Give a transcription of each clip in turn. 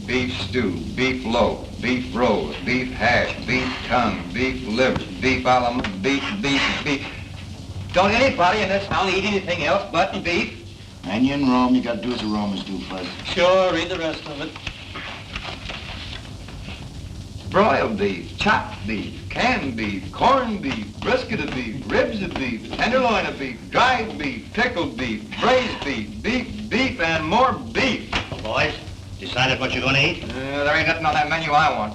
beef stew, beef loaf, beef rolls, beef hash, beef tongue, beef liver, beef beef. Don't anybody in this town eat anything else but beef? And you in Rome, you gotta do as the Romans do, Fuzz. Sure, read the rest of it. Broiled beef, chopped beef, canned beef, corned beef, brisket of beef, ribs of beef, tenderloin of beef, dried beef, pickled beef, braised beef, and more beef. Boys, decided what you're gonna eat? There ain't nothing on that menu I want.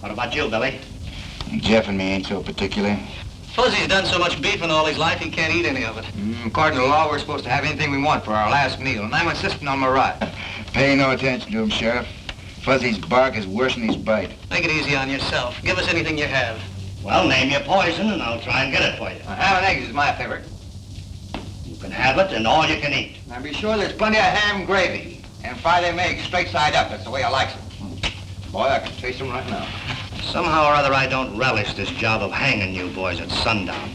What about you, Billy? Jeff and me ain't so particular. Fuzzy's done so much beef in all his life, he can't eat any of it. According to law, we're supposed to have anything we want for our last meal, and I'm insisting on my right. Pay no attention to him, Sheriff. Fuzzy's bark is worse than his bite. Make it easy on yourself. Give us anything you have. Well, name your poison, and I'll try and get it for you. Ham and eggs is my favorite. You can have it, and all you can eat. Now be sure there's plenty of ham gravy, and fry them eggs straight side up. That's the way I like them. Boy, I can taste them right now. Somehow or other, I don't relish this job of hanging you boys at sundown.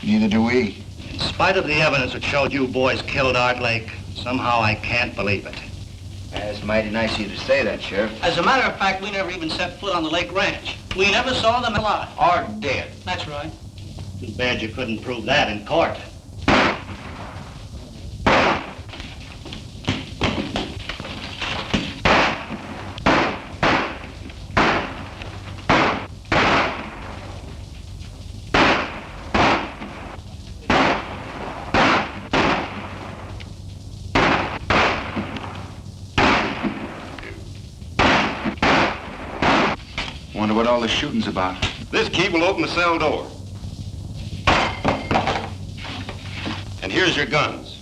Neither do we. In spite of the evidence that showed you boys killed Art Lake, somehow I can't believe it. That's mighty nice of you to say that, Sheriff. As a matter of fact, we never even set foot on the Lake Ranch. We never saw them alive. Or dead. That's right. Too bad you couldn't prove that in court. Wonder what all the shooting's about. This key will open the cell door. And here's your guns.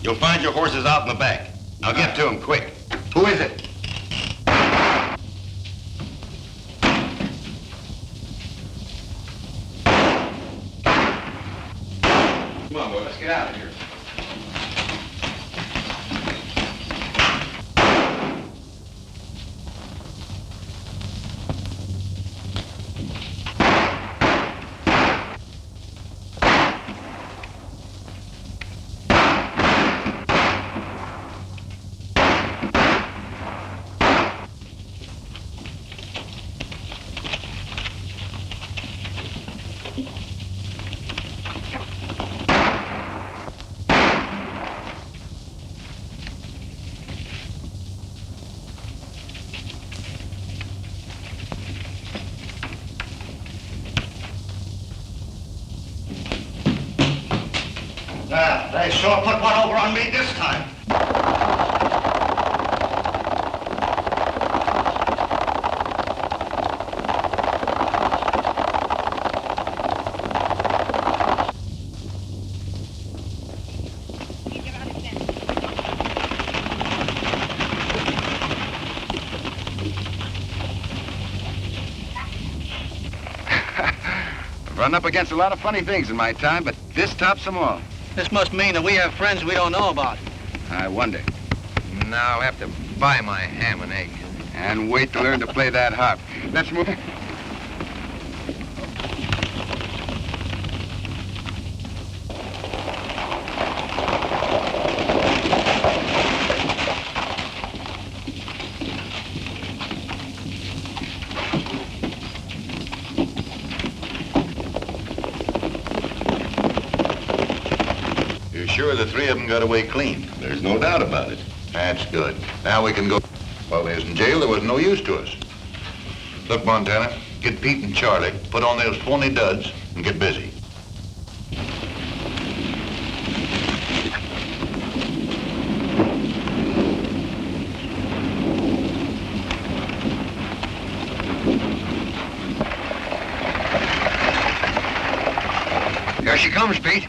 You'll find your horses out in the back. Now get to them quick. Who is it? Come on, boy, let's get out of here. They sure put one over on me this time. I've run up against a lot of funny things in my time, but this tops them all. This must mean that we have friends we don't know about. I wonder. Now I'll have to buy my ham and eggs. And wait to learn to play that harp. Let's move. You're sure the three of them got away clean? There's no doubt about it. That's good. Now we can go. While they was in jail, there was no use to us. Look, Montana, get Pete and Charlie, put on those phony duds, and get busy. Here she comes, Pete.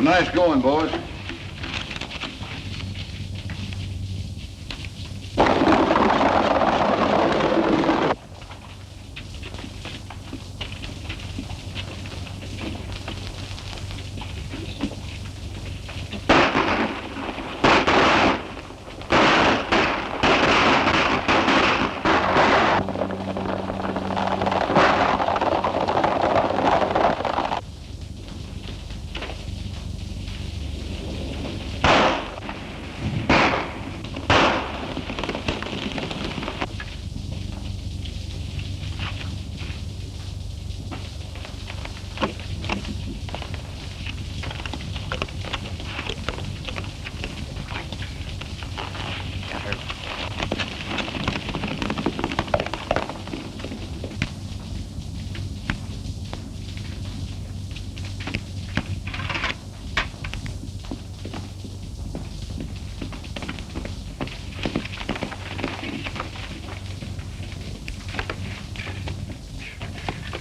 Nice going, boys.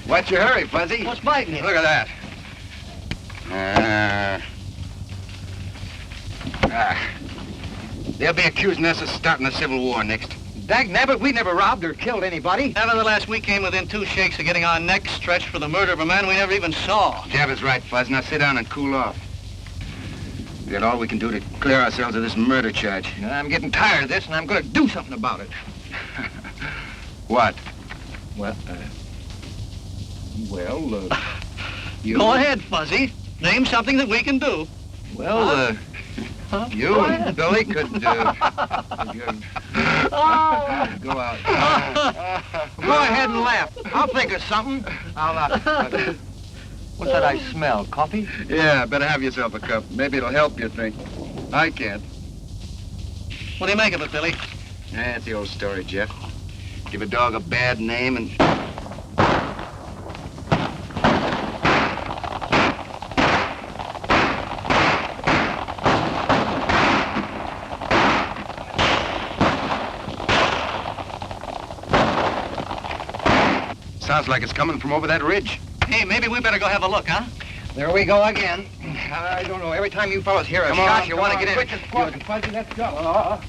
What's your hurry, Fuzzy? What's biting you? Look at that. They'll be accusing us of starting a civil war next. Dagnabbit, we never robbed or killed anybody. Nevertheless, we came within 2 shakes of getting our necks stretched for the murder of a man we never even saw. Jeff is right, Fuzz. Now sit down and cool off. We got all we can do to clear ourselves of this murder charge. You know, I'm getting tired of this, and I'm going to do something about it. What? Well, you... Go ahead, Fuzzy. Name something that we can do. Well, you and Billy could go out. Go ahead and laugh. I'll think of something. What's that I smell? Coffee? Yeah, better have yourself a cup. Maybe it'll help you think. I can't. What do you make of it, Billy? Yeah, it's the old story, Jeff. Give a dog a bad name and... Sounds like it's coming from over that ridge. Hey, maybe we better go have a look, huh? There we go again. I don't know. Every time you fellas hear a shot, you want to get in. Quick as quick. Fuzzy, let's go.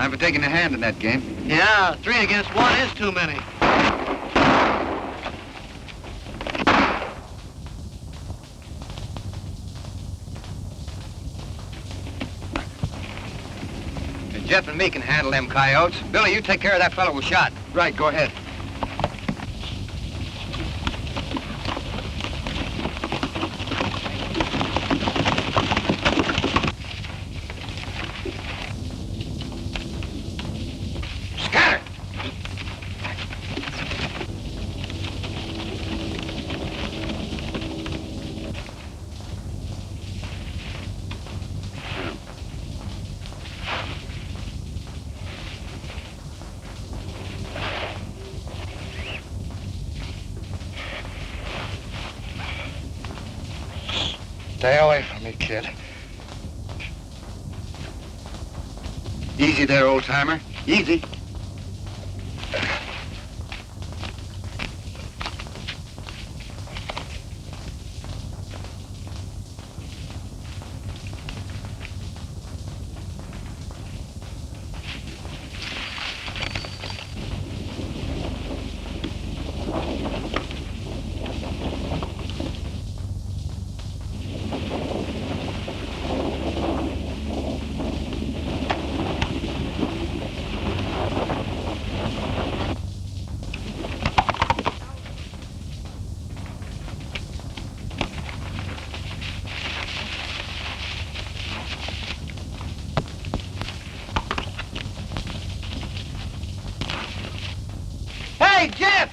I'm for taking a hand in that game. Yeah, 3 against 1 is too many. Jeff and me can handle them coyotes. Billy, you take care of that fellow who shot. Right, go ahead. Scatter! Stay away from me, kid. Easy there, old-timer. Easy.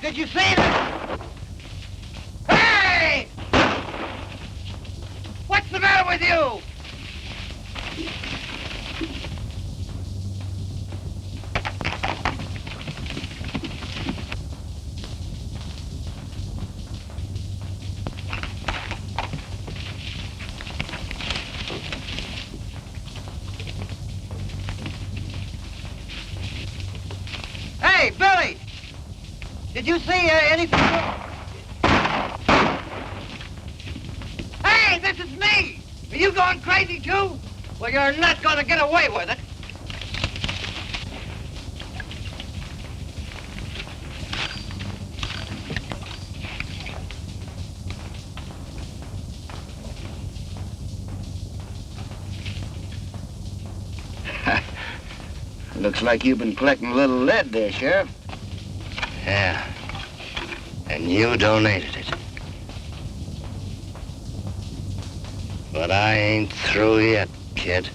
Did you see that? Hey! What's the matter with you? Hey, Billy! Did you see anything? Hey, this is me! Are you going crazy too? Well, you're not going to get away with it. Looks like you've been collecting a little lead there, Sheriff. Yeah. And you donated it. But I ain't through yet, kid.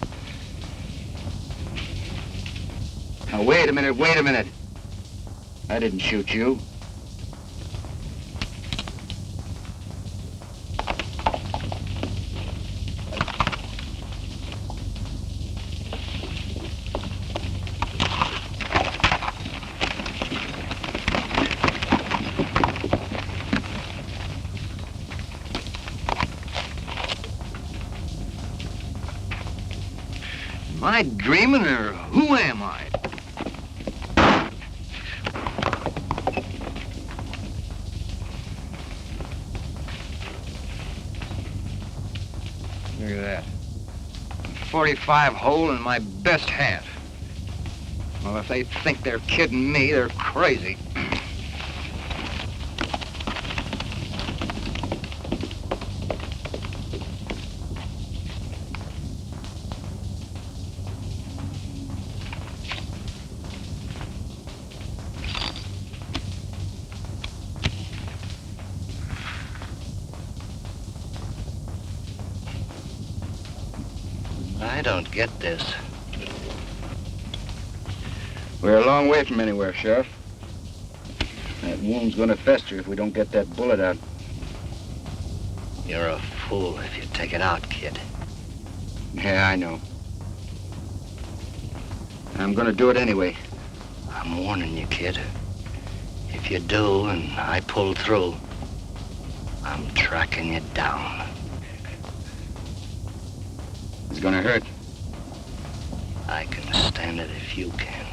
Now, wait a minute. I didn't shoot you. Am I dreaming, or who am I? Look at that. 45 hole in my best hat. Well, if they think they're kidding me, they're crazy. I don't get this. We're a long way from anywhere, Sheriff. That wound's gonna fester if we don't get that bullet out. You're a fool if you take it out, kid. Yeah, I know. I'm gonna do it anyway. I'm warning you, kid. If you do and I pull through, I'm tracking you down. It's gonna hurt. I can stand it if you can.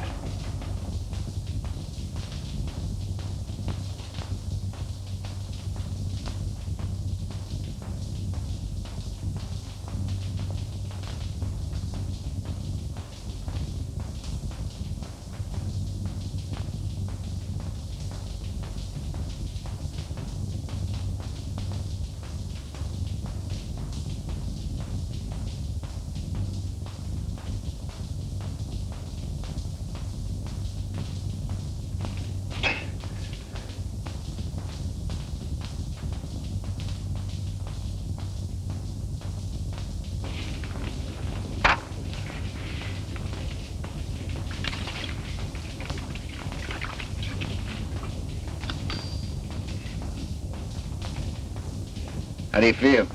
How do you feel?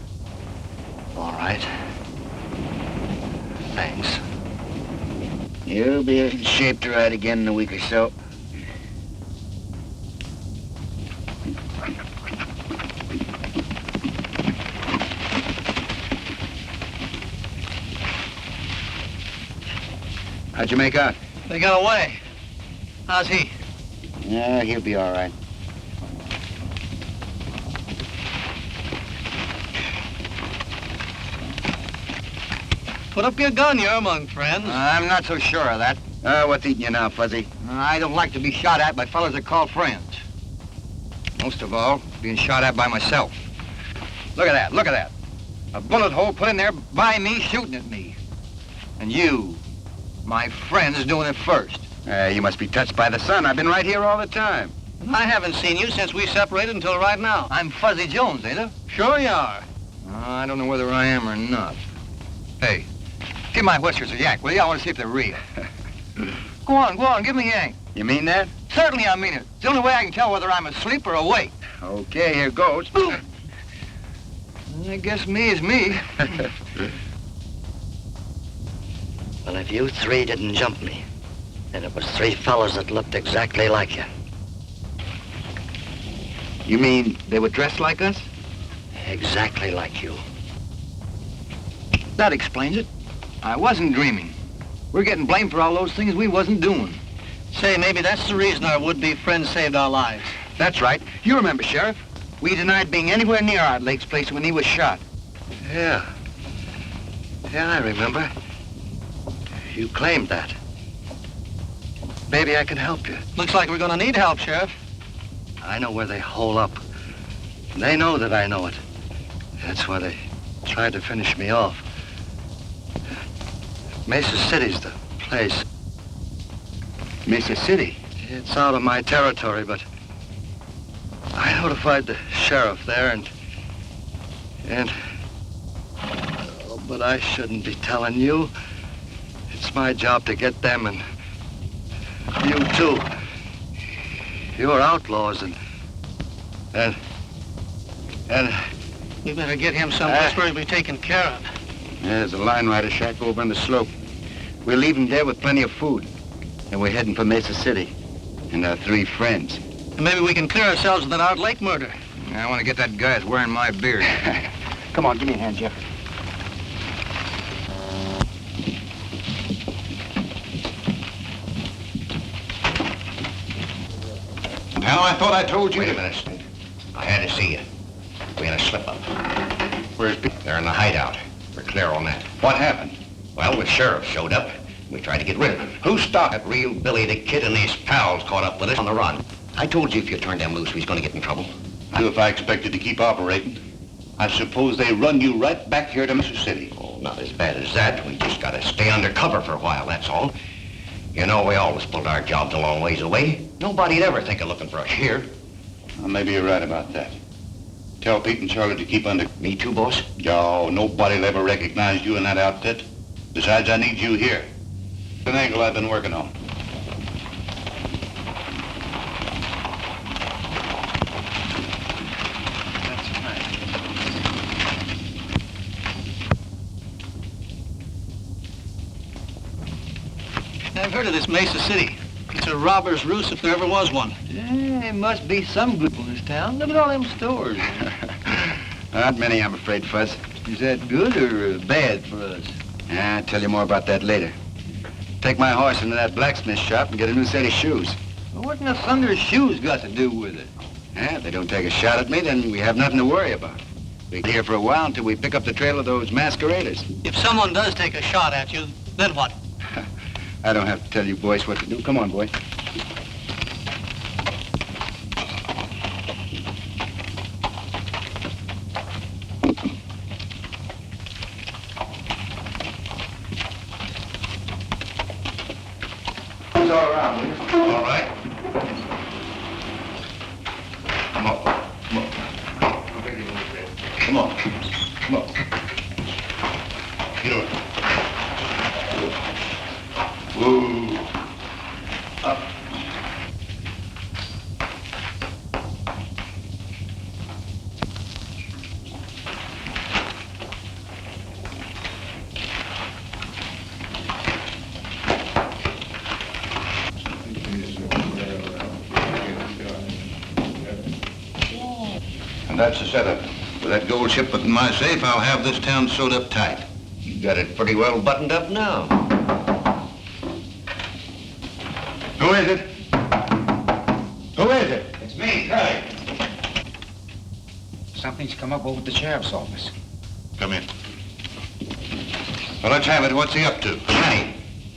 All right. Thanks. You'll be in shape to ride again in a week or so. How'd you make out? They got away. How's he? Yeah, he'll be all right. Put up your gun, you're among friends. I'm not so sure of that. What's eating you now, Fuzzy? I don't like to be shot at by fellas that call friends. Most of all, being shot at by myself. Look at that. A bullet hole put in there by me shooting at me. And you, my friend's doing it first. You must be touched by the sun. I've been right here all the time. I haven't seen you since we separated until right now. I'm Fuzzy Jones, ain't I? Sure you are. I don't know whether I am or not. Hey, give my whiskers a yank, will you? I want to see if they're real. Go on, give me a yank. You mean that? Certainly I mean it. It's the only way I can tell whether I'm asleep or awake. Okay, here goes. I guess me is me. Well, if you three didn't jump me, then it was three fellas that looked exactly like you. You mean they were dressed like us? Exactly like you. That explains it. I wasn't dreaming. We're getting blamed for all those things we wasn't doing. Say, maybe that's the reason our would-be friend saved our lives. That's right. You remember, Sheriff. We denied being anywhere near Art Lake's place when he was shot. Yeah. Yeah, I remember. You claimed that. Maybe I can help you. Looks like we're gonna need help, Sheriff. I know where they hole up. They know that I know it. That's why they tried to finish me off. Mesa City's the place. Mesa City? It's out of my territory, but I notified the sheriff there but I shouldn't be telling you. It's my job to get them and you too. You're outlaws and We better get him someplace where he'll be taken care of. Yeah, there's a line rider shack over on the slope. We'll leave him there with plenty of food. And we're heading for Mesa City. And our three friends. And maybe we can clear ourselves of that Art Lake murder. I want to get that guy that's wearing my beard. Come on, give me a hand, Jeff. Now, I thought I told you. Wait a minute, Stanton. I had to see you. We had a slip-up. Where's Pete? They're in the hideout. We're clear on that. What happened? Well, the sheriff showed up. We tried to get rid of him. Who stopped? That real Billy the Kid and his pals caught up with us on the run. I told you if you turned them loose, we was going to get in trouble. If I expected to keep operating, I suppose they run you right back here to Mississippi. Oh, not as bad as that. We just got to stay undercover for a while, that's all. You know, we always pulled our jobs a long ways away. Nobody'd ever think of looking for us here. Well, maybe you're right about that. Tell Pete and Charlie to keep under... Me too, boss? Oh, nobody'll ever recognize you in that outfit. Besides, I need you here. It's an angle I've been working on. I've heard of this Mesa City. It's a robber's roost if there ever was one. Yeah, there must be some good in this town. Look at all them stores. Not many, I'm afraid, Fuzz. Is that good or bad for us? I'll tell you more about that later. Take my horse into that blacksmith shop and get a new set of shoes. Well, what in the thunder's shoes got to do with it? Yeah, if they don't take a shot at me, then we have nothing to worry about. We'll be here for a while until we pick up the trail of those masqueraders. If someone does take a shot at you, then what? I don't have to tell you boys what to do. Come on, boy. It's all around, will you? All right. Come on. Come on. Come on. Come on. Get over. Whoa. Up. And that's the setup. With that gold shipment in my safe, I'll have this town sewed up tight. You got it pretty well buttoned up now. Who is it? Who is it? It's me, Charlie. Something's come up over at the sheriff's office. Come in. Well, let's have it. What's he up to? Johnny,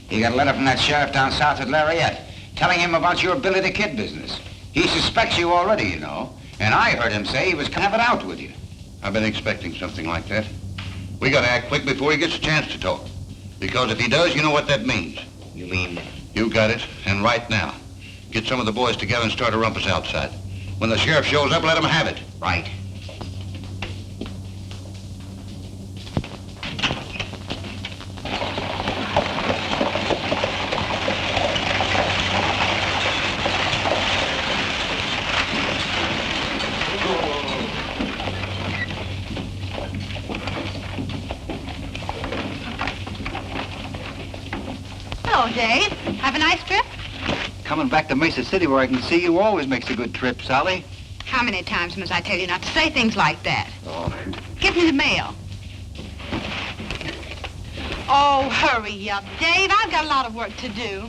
he got a letter from that sheriff down south at Lariat, telling him about your Billy the Kid business. He suspects you already, you know. And I heard him say he was gonna have it out with you. I've been expecting something like that. We gotta act quick before he gets a chance to talk. Because if he does, you know what that means. You mean? You got it, and right now. Get some of the boys together and start a rumpus outside. When the sheriff shows up, let him have it. Right. Hello, Dave. Have a nice trip? Coming back to Mesa City where I can see you always makes a good trip, Sally. How many times must I tell you not to say things like that? Oh. Give me the mail. Oh, hurry up, Dave. I've got a lot of work to do.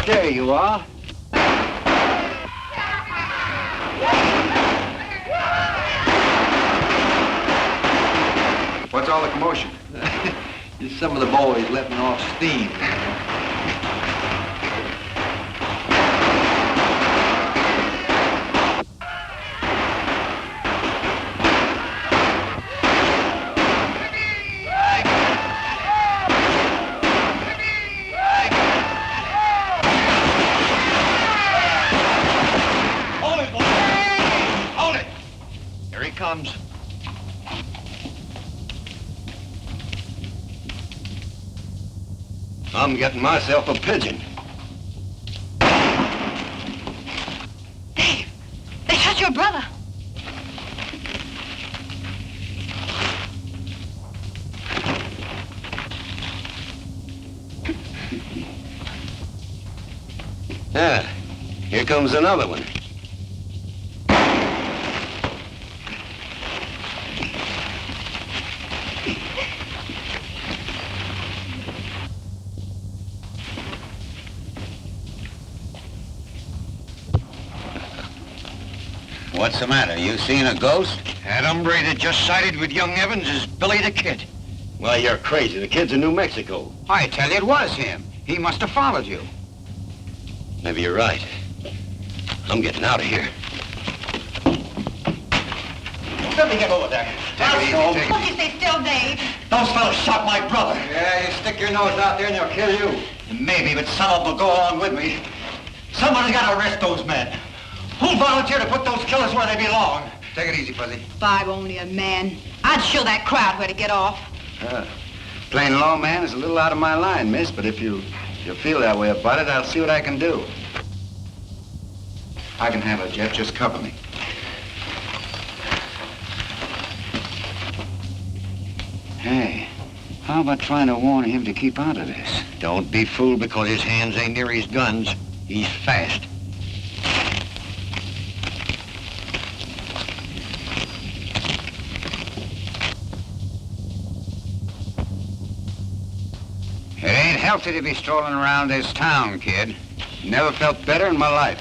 There you are. What's all the commotion? Just some of the boys letting off steam. Comes. I'm getting myself a pigeon. Dave, they shot your brother. Yeah, here comes another one. What's the matter? You seen a ghost? That hombre that just sided with young Evans is Billy the Kid. Well, you're crazy. The kid's in New Mexico. I tell you, it was him. He must have followed you. Maybe you're right. I'm getting out of here. Let me get over there. Won't you stay still, Dave? Those fellows shot my brother. Yeah, you stick your nose out there and they'll kill you. Maybe, but some of them will go along with me. Somebody's got to arrest those men. Who'll volunteer to put those killers where they belong? Take it easy, Fuzzy. If I were only a man, I'd show that crowd where to get off. Plain lawman is a little out of my line, miss, but if you feel that way about it, I'll see what I can do. I can handle it, Jeff. Just cover me. Hey, how about trying to warn him to keep out of this? Don't be fooled because his hands ain't near his guns. He's fast. It ain't healthy to be strolling around this town, kid. Never felt better in my life.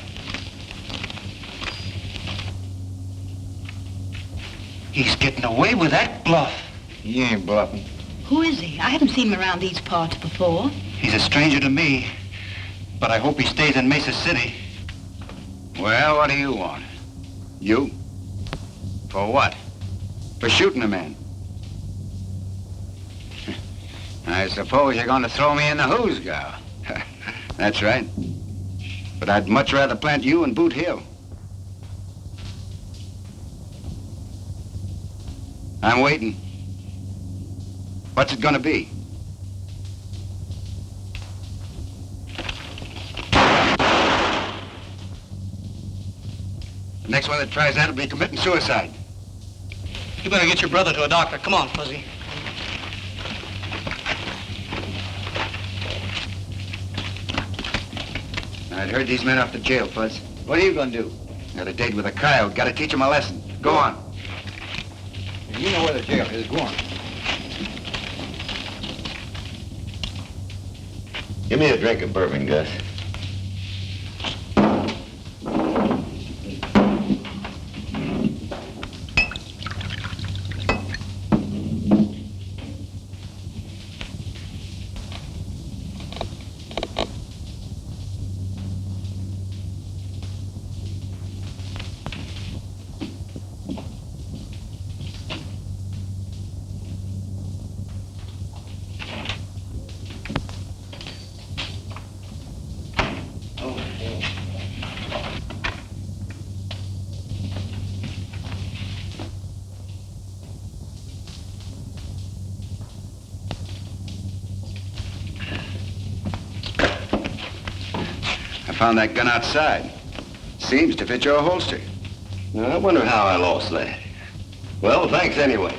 He's getting away with that bluff. He ain't bluffing. Who is he? I haven't seen him around these parts before. He's a stranger to me, but I hope he stays in Mesa City. Well, what do you want? You? For what? For shooting a man. I suppose you're going to throw me in the hoosgow. That's right. But I'd much rather plant you in Boot Hill. I'm waiting. What's it gonna be? The next one that tries that will be committing suicide. You better get your brother to a doctor. Come on, Fuzzy. I'd heard these men off to jail, Fuzz. What are you gonna do? Got a date with a coyote. Gotta teach him a lesson. Go on. You know where the jail is. Go on. Give me a drink of bourbon, Gus. Found that gun outside. Seems to fit your holster. I wonder how I lost that. Well, thanks anyway.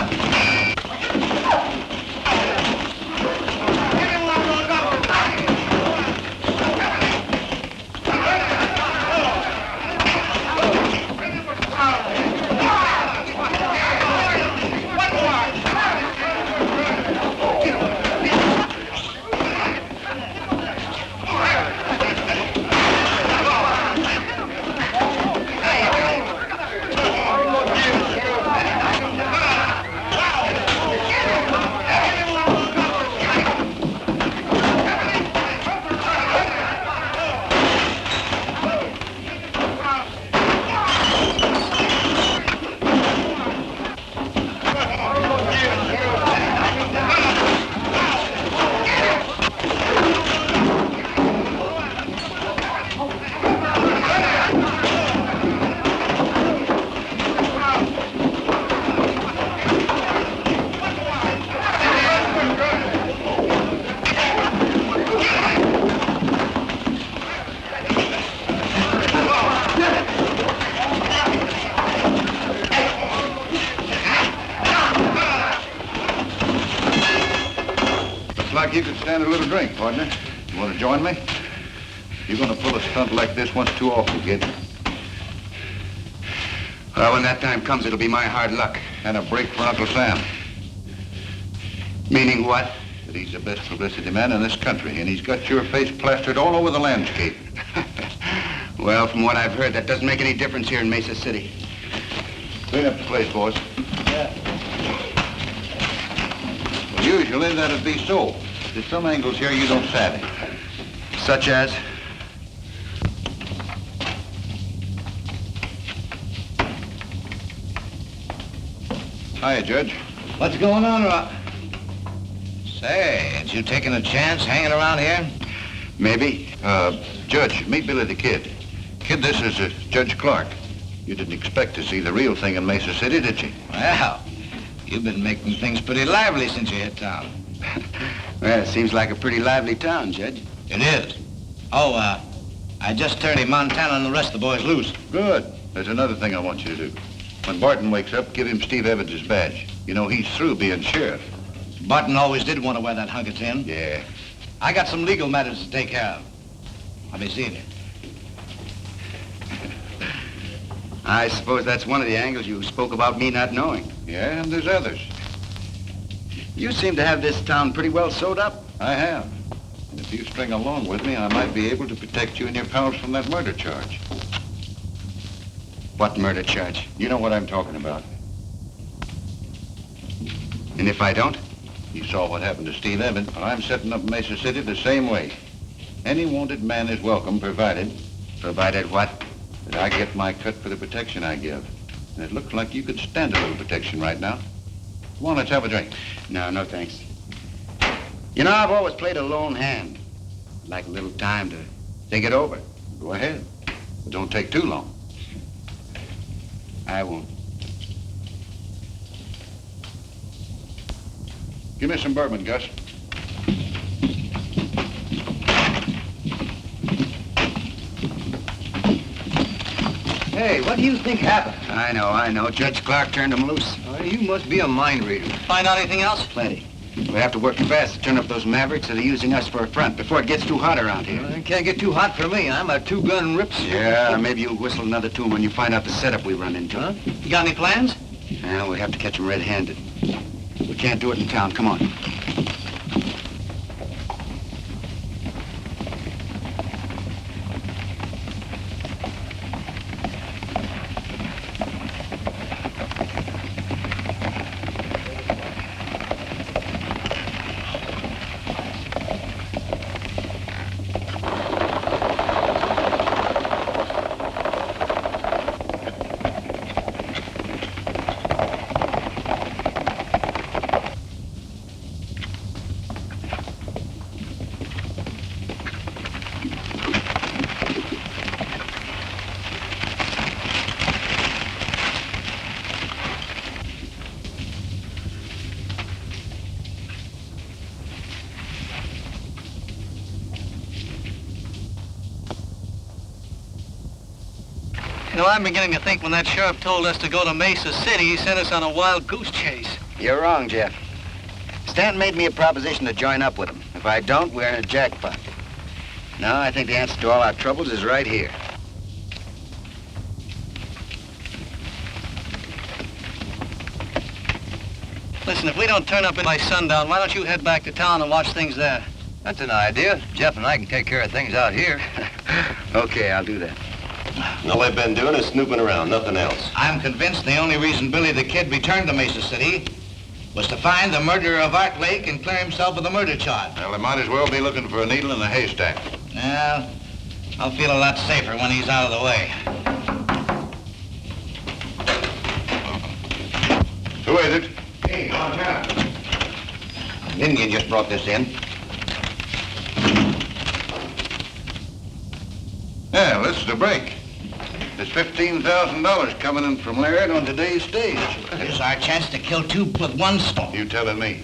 like you could stand a little drink, partner. You want to join me? You're going to pull a stunt like this once too often, kid. Well, when that time comes, it'll be my hard luck. And a break for Uncle Sam. Meaning what? That he's the best publicity man in this country, and he's got your face plastered all over the landscape. Well, from what I've heard, that doesn't make any difference here in Mesa City. Clean up the place, boys. Yeah. Well, usually that'd be so. There's some angles here you don't savvy. Such as? Hiya, Judge. What's going on, Rob? Say, ain't you taking a chance hanging around here? Maybe. Judge, meet Billy the Kid. Kid, this is Judge Clark. You didn't expect to see the real thing in Mesa City, did you? Well, you've been making things pretty lively since you hit town. Well, it seems like a pretty lively town, Judge. It is. Oh, I just turned Montana and the rest of the boys loose. Good. There's another thing I want you to do. When Barton wakes up, give him Steve Evans' badge. You know, he's through being sheriff. Barton always did want to wear that hunk of tin. Yeah. I got some legal matters to take care of. I'll be seeing you. I suppose that's one of the angles you spoke about me not knowing. Yeah, and there's others. You seem to have this town pretty well sewed up. I have. And if you string along with me, I might be able to protect you and your pals from that murder charge. What murder charge? You know what I'm talking about. And if I don't? You saw what happened to Steve Evans. Well, I'm setting up Mesa City the same way. Any wanted man is welcome, provided... Provided what? That I get my cut for the protection I give. And it looks like you could stand a little protection right now. Come on, let's have a drink. No, thanks. You know, I've always played a lone hand. I'd like a little time to think it over. Go ahead. But don't take too long. I won't. Give me some bourbon, Gus. Hey, what do you think happened? I know. Judge Clark turned him loose. You must be a mind reader. Find out anything else? Plenty. We have to work fast to turn up those mavericks that are using us for a front before it gets too hot around here. It can't get too hot for me. I'm a two-gun rips. Yeah, maybe you'll whistle another tune when you find out the setup we run into. Huh? You got any plans? Yeah, we have to catch them red-handed. We can't do it in town. Come on. You know, I'm beginning to think when that sheriff told us to go to Mesa City, he sent us on a wild goose chase. You're wrong, Jeff. Stanton made me a proposition to join up with him. If I don't, we're in a jackpot. No, I think the answer to all our troubles is right here. Listen, if we don't turn up by sundown, why don't you head back to town and watch things there? That's an idea. Jeff and I can take care of things out here. Okay, I'll do that. All they've been doing is snooping around, nothing else. I'm convinced the only reason Billy the Kid returned to Mesa City was to find the murderer of Art Lake and clear himself of the murder charge. Well, they might as well be looking for a needle in a haystack. Well, I'll feel a lot safer when he's out of the way. Who is it? Hey, Montana. An Indian just brought this in. Yeah, this is a break. There's $15,000 coming in from Laird on today's stage. This is our chance to kill two with one stone. You telling me.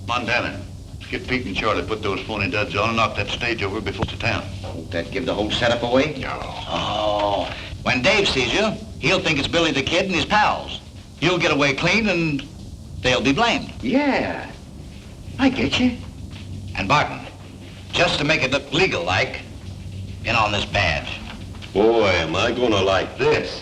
Montana, get Pete and Charlie, put those phony duds on and knock that stage over before it's to town. Won't that give the whole setup away? No. Oh, when Dave sees you, he'll think it's Billy the Kid and his pals. You'll get away clean and they'll be blamed. Yeah. I get you. And Barton, just to make it look legal-like, pin on this badge. Boy, am I gonna like this.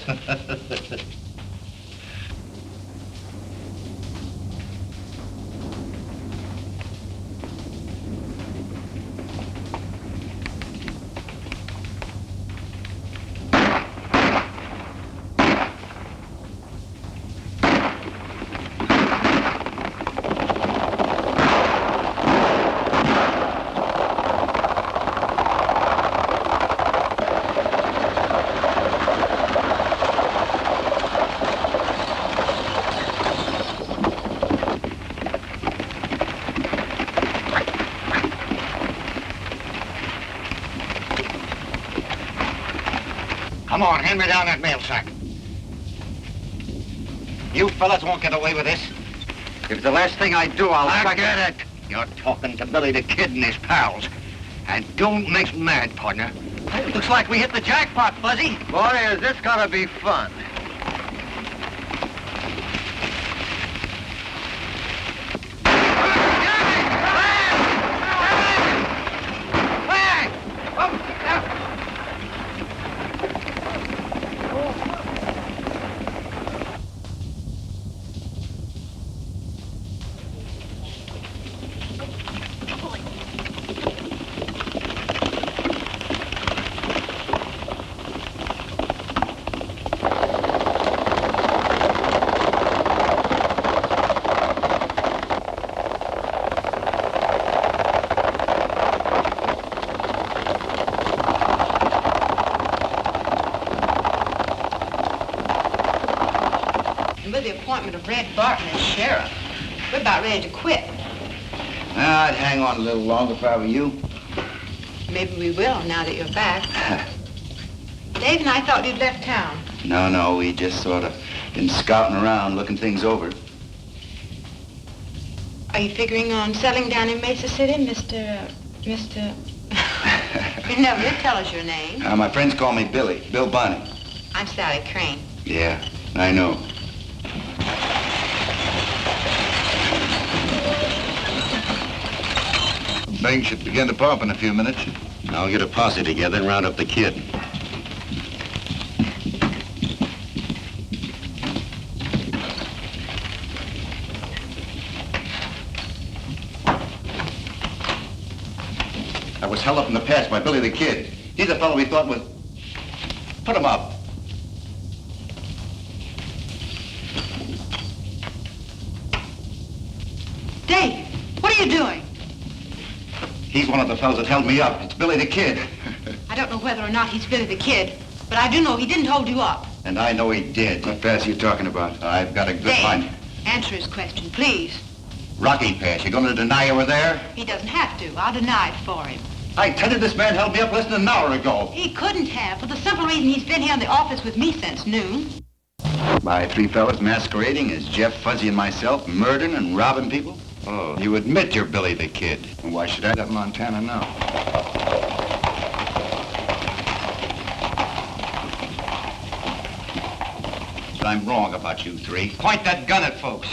Come on, hand me down that mail sack. You fellas won't get away with this. If it's the last thing I do, I'll get it. You're talking to Billy the Kid and his pals. And don't make me mad, partner. It looks like we hit the jackpot, Fuzzy. Boy, is this gonna be fun. With the appointment of Red Barton as sheriff, we're about ready to quit. I'd hang on a little longer if I were you. Maybe we will now that you're back. Dave and I thought you'd left town. No, we just sort of been scouting around, looking things over. Are you figuring on settling down in Mesa City, Mr. You never did tell us your name. My friends call me Billy, Bill Bunny. I'm Sally Crane. Yeah, I know. Things should begin to pop in a few minutes. I'll get a posse together and round up the kid. I was held up in the past by Billy the Kid. He's the fellow we thought was... Put him up. Dave, what are you doing? He's one of the fellows that held me up. It's Billy the Kid. I don't know whether or not he's Billy the Kid, but I do know he didn't hold you up. And I know he did. What pass are you talking about? I've got a good Dave, mind. answer his question, please. Rocky Pass. You gonna deny you were there? He doesn't have to. I'll deny it for him. I tell you, this man held me up less than an hour ago. He couldn't have, for the simple reason he's been here in the office with me since noon. By three fellas masquerading as Jeff, Fuzzy, and myself, murdering and robbing people? Oh, you admit you're Billy the Kid. And why should I let Montana know? I'm wrong about you three. Point that gun at folks.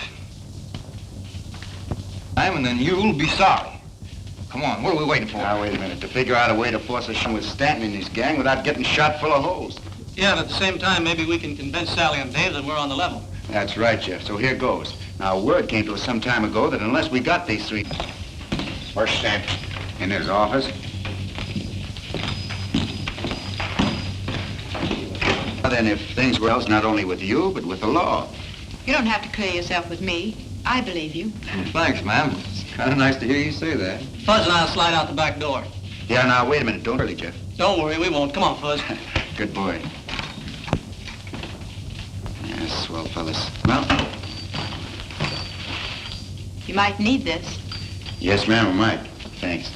And then you'll be sorry. Come on, what are we waiting for? Now, wait a minute. To figure out a way to force a show with Stanton and his gang without getting shot full of holes. Yeah, and at the same time, maybe we can convince Sally and Dave that we're on the level. That's right, Jeff. So here goes. Now, word came to us some time ago that unless we got these three... Where's Stanton? In his office. Then if things were else, not only with you, but with the law. You don't have to clear yourself with me. I believe you. Thanks, ma'am. It's kind of nice to hear you say that. Fuzz and I'll slide out the back door. Yeah, now, wait a minute. Don't hurry, Jeff. Don't worry, we won't. Come on, Fuzz. Good boy. Yeah, swell fellas. Well, You might need this. yes, ma'am, I might. Thanks.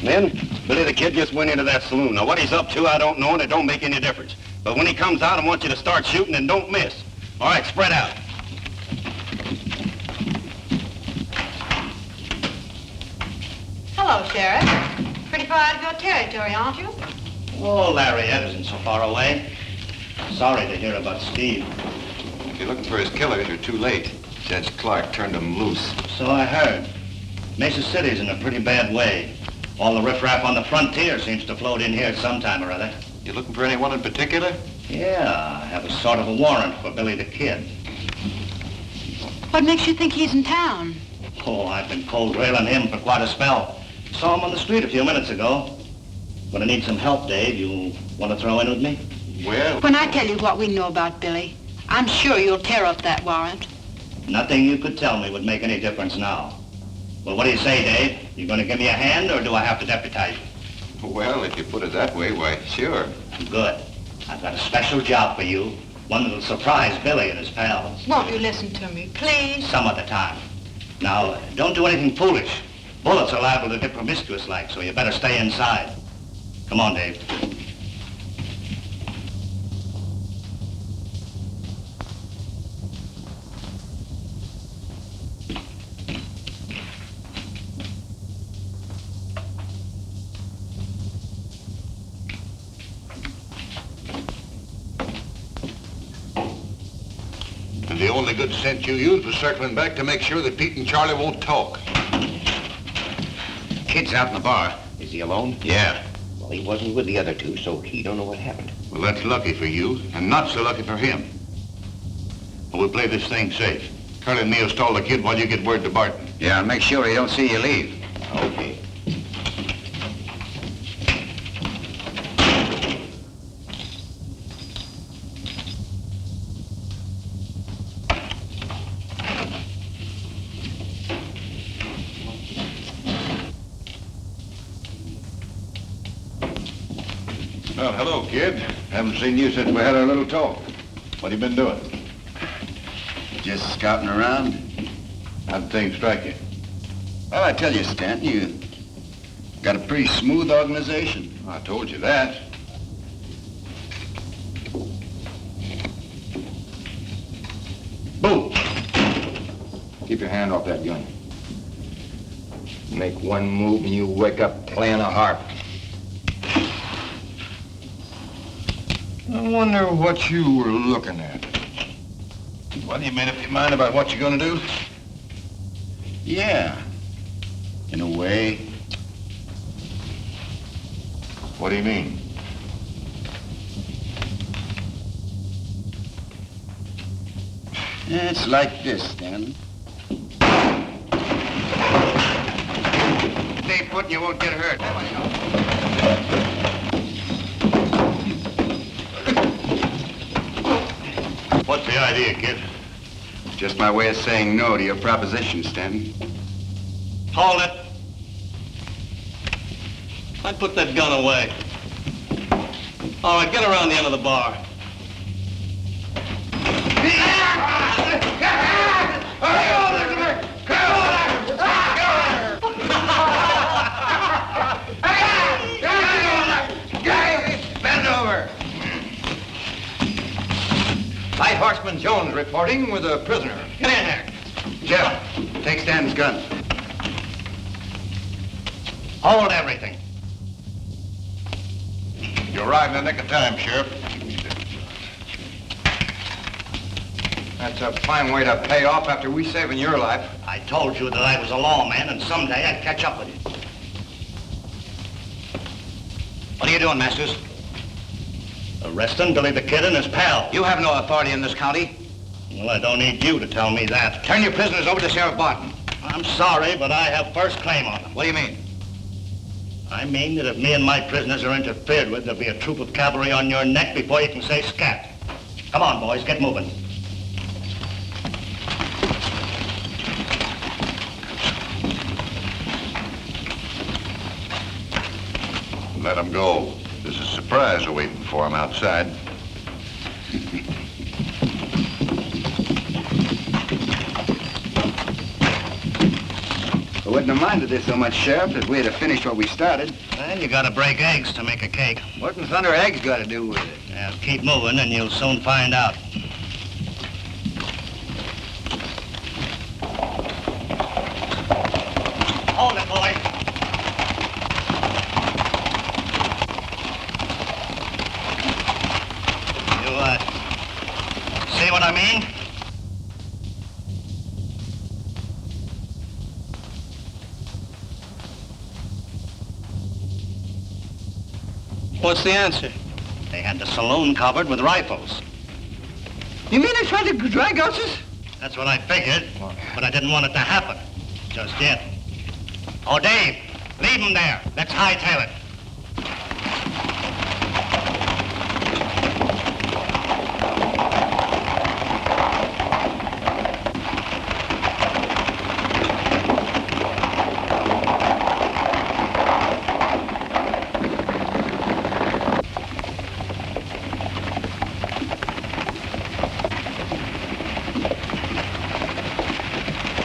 Men, Billy the Kid just went into that saloon. Now, what he's up to, I don't know, and it don't make any difference. But when he comes out, I want you to start shooting and don't miss. All right, spread out. Hello, Sheriff. Pretty far out of your territory, aren't you? Oh, Lariat isn't so far away. Sorry to hear about Steve. If you're looking for his killers, you're too late. Judge Clark turned them loose. So I heard. Mesa City's in a pretty bad way. All the riffraff on the frontier seems to float in here sometime or other. You looking for anyone in particular? Yeah, I have a sort of a warrant for Billy the Kid. What makes you think he's in town? Oh, I've been cold railing him for quite a spell. Saw him on the street a few minutes ago. Gonna need some help, Dave. You want to throw in with me? Well... When I tell you what we know about Billy, I'm sure you'll tear up that warrant. Nothing you could tell me would make any difference now. Well, what do you say, Dave? You gonna give me a hand, or do I have to deputize you? Well, if you put it that way, why, sure. Good. I've got a special job for you. One that'll surprise Billy and his pals. Won't you listen to me, please? Some other time. Now, don't do anything foolish. Bullets are liable to get promiscuous like, so you better stay inside. Come on, Dave. And the only good sense you used was circling back to make sure that Pete and Charlie won't talk. Kid's out in the bar. Is he alone? Yeah. Well, he wasn't with the other two, so he don't know what happened. Well, that's lucky for you, and not so lucky for him. But we'll play this thing safe. Curly and me will stall the kid while you get word to Barton. Yeah, and make sure he don't see you leave. Okay. Well, hello, kid. Haven't seen you since we had our little talk. What have you been doing? Just scouting around. How'd things strike you? Well, I tell you, Stanton, you got a pretty smooth organization. I told you that. Boom! Keep your hand off that gun. Make one move and you wake up playing a harp. I wonder what you were looking at. Well, you made up your mind about what you're gonna do? Yeah, in a way. What do you mean? It's like this, Stanton. Stay put and you won't get hurt. What's the idea, kid? Just my way of saying no to your proposition, Stanton. Hold it. I'd put that gun away. All right, get around the end of the bar. Bend over. Light Horseman Jones reporting with a prisoner. Get in there. Jeff, take Stanton's gun. Hold everything. You're right in the nick of time, Sheriff. That's a fine way to pay off after we saving your life. I told you that I was a lawman and someday I'd catch up with you. What are you doing, Masters? Arresting Billy the Kid and his pal. You have no authority in this county. Well, I don't need you to tell me that. Turn your prisoners over to Sheriff Barton. I'm sorry, but I have first claim on them. What do you mean? I mean that if me and my prisoners are interfered with, there'll be a troop of cavalry on your neck before you can say scat. Come on, boys, get moving. Let him go. There's a surprise awaiting for him outside. wouldn't have minded this so much, Sheriff, if we had finished what we started. And you gotta break eggs to make a cake. What in thunder eggs got to do with it? Now, keep moving and you'll soon find out. Hold it, boy. You, see what I mean? What's the answer? They had the saloon covered with rifles. You mean they tried to drag us? That's what I figured, but I didn't want it to happen. Just yet. Oh, Dave, leave them there. Let's hightail it.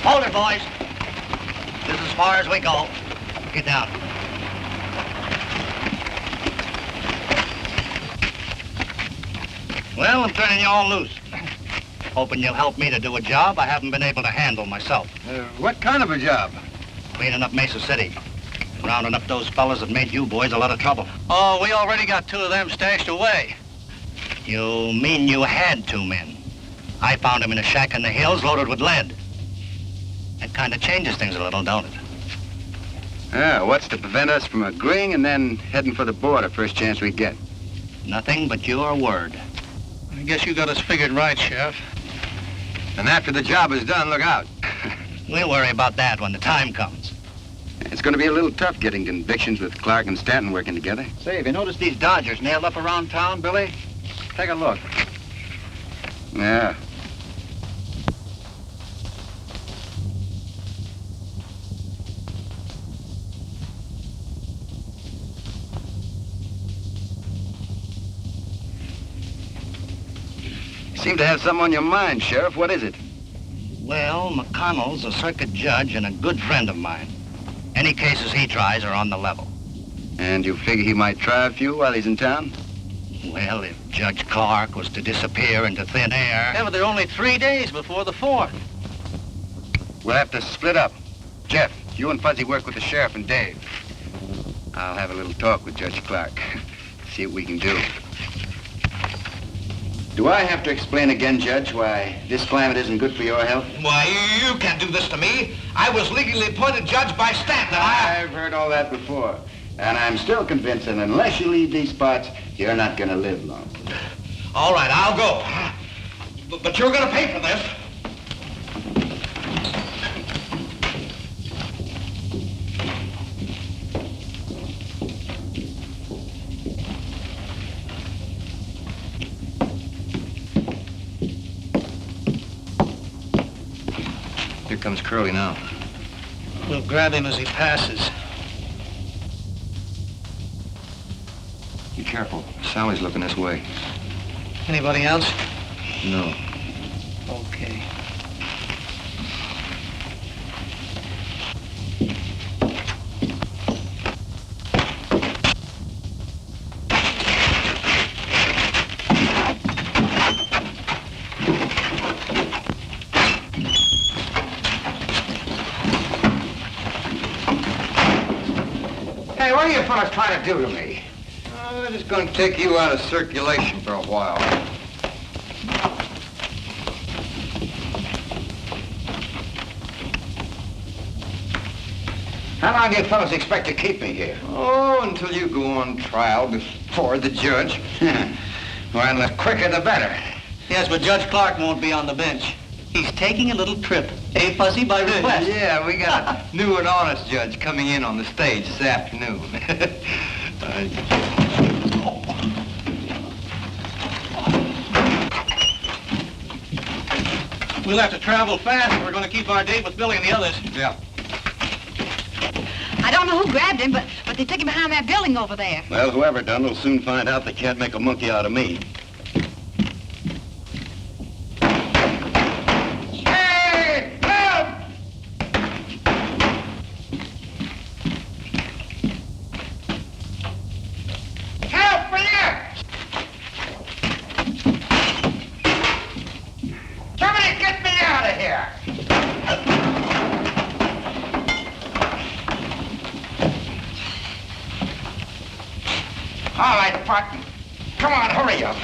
Hold it, boys. This is as far as we go. Get down. Well, I'm turning you all loose. Hoping you'll help me to do a job I haven't been able to handle myself. What kind of a job? Cleaning up Mesa City. And rounding up those fellas that made you boys a lot of trouble. Oh, we already got 2 of them stashed away. You mean you had 2 men? I found them in a shack in the hills loaded with lead. That kind of changes things a little, don't it? Yeah, what's to prevent us from agreeing and then heading for the border first chance we get? Nothing but your word. I guess you got us figured right, Sheriff. And after the job is done, look out. We'll worry about that when the time comes. It's going to be a little tough getting convictions with Clark and Stanton working together. Say, have you noticed these Dodgers nailed up around town, Billy? Take a look. Yeah. You seem to have something on your mind, Sheriff. What is it? Well, McConnell's a circuit judge and a good friend of mine. Any cases he tries are on the level. And you figure he might try a few while he's in town? Well, if Judge Clark was to disappear into thin air... Yeah, but there are only 3 days before the 4th. We'll have to split up. Jeff, you and Fuzzy work with the sheriff and Dave. I'll have a little talk with Judge Clark. See what we can do. Do I have to explain again, Judge, why this climate isn't good for your health? Why, you can't do this to me. I was legally appointed judge by Stanton. I've heard all that before. And I'm still convinced that unless you leave these parts, you're not going to live long. All right, I'll go. But you're going to pay for this. Here comes Curly now. We'll grab him as he passes. Be careful. Sally's looking this way. Anybody else? No. Okay. Hey, what are you fellas trying to do to me? I'm just going to take you out of circulation for a while. How long do you fellas expect to keep me here? Oh, until you go on trial before the judge. Well, the quicker the better. Yes, but Judge Clark won't be on the bench. He's taking a little trip. Eh, Fuzzy, by request? Yeah, we got a new and honest judge coming in on the stage this afternoon. We'll have to travel fast if we're going to keep our date with Billy and the others. Yeah. I don't know who grabbed him, but they took him behind that building over there. Well, whoever done will soon find out they can't make a monkey out of me. Hey, help! All right, partner. Come on, hurry up.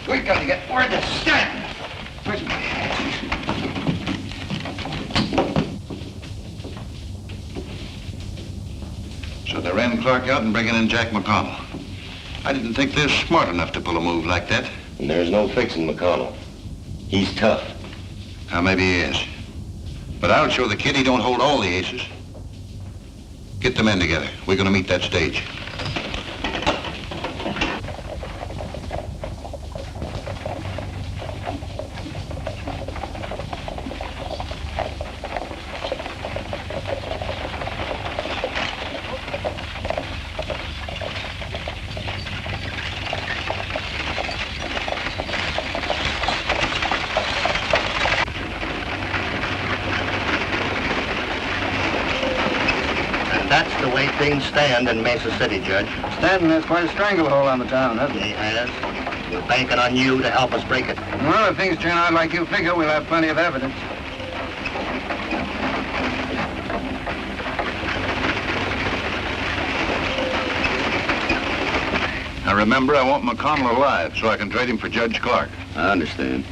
We gotta get word to Stanton. Where's my hat? So they ran Clark out and bringing in Jack McConnell. I didn't think they're smart enough to pull a move like that. And there's no fixing McConnell. He's tough. Now, maybe he is. But I'll show the kid he don't hold all the aces. Get the men together. We're gonna meet that stage. That's the way things stand in Mesa City, Judge. Stanton has quite a stranglehold on the town, hasn't he? He has. We're banking on you to help us break it. Well, if things turn out like you figure, we'll have plenty of evidence. Now remember, I want McConnell alive so I can trade him for Judge Clark. I understand.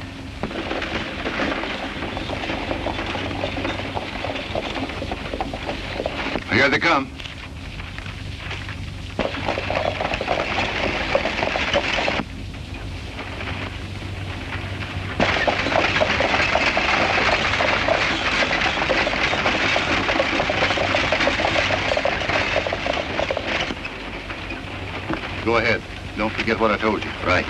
Here they come. Go ahead. Don't forget what I told you. Right.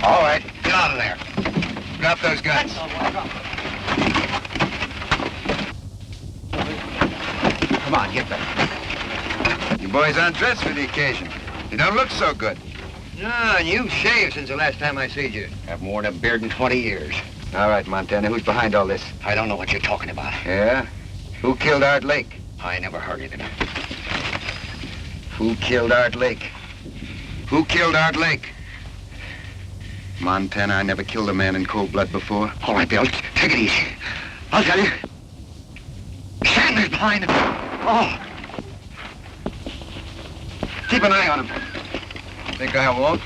All right, get out of there. Drop those guns. Come on, get them. You boys undressed for the occasion. You don't look so good. No, and you've shaved since the last time I seen you. I've worn a beard in 20 years. All right, Montana, who's behind all this? I don't know what you're talking about. Yeah? Who killed Art Lake? I never heard of it. Who killed Art Lake? Who killed Art Lake? Montana, I never killed a man in cold blood before. All right, Bill, take it easy. I'll tell you. Stanton's behind him. Oh. Keep an eye on him. Think I won't?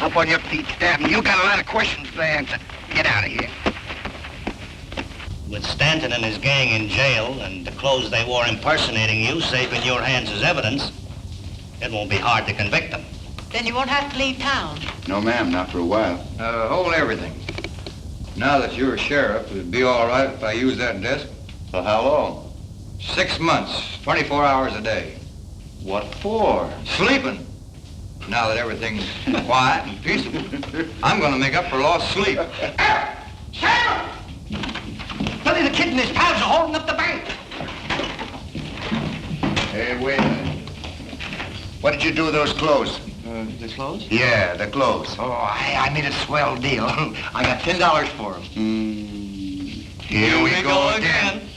Up on your feet, Stanton. You got a lot of questions to answer. Get out of here. With Stanton and his gang in jail and the clothes they wore impersonating you safe in your hands as evidence, it won't be hard to convict them. Then you won't have to leave town. No, ma'am, not for a while. Hold everything. Now that you're a sheriff, it'd be all right if I use that desk. For how long? 6 months, 24 hours a day. What for? Sleeping. Now that everything's quiet and peaceable, I'm going to make up for lost sleep. Sheriff! Billy the Kid and his pals are holding up the bank. Hey, wait a minute. What did you do with those clothes? The clothes? Yeah, the clothes. Oh, I made a swell deal. I got $10 for them. Here we go again.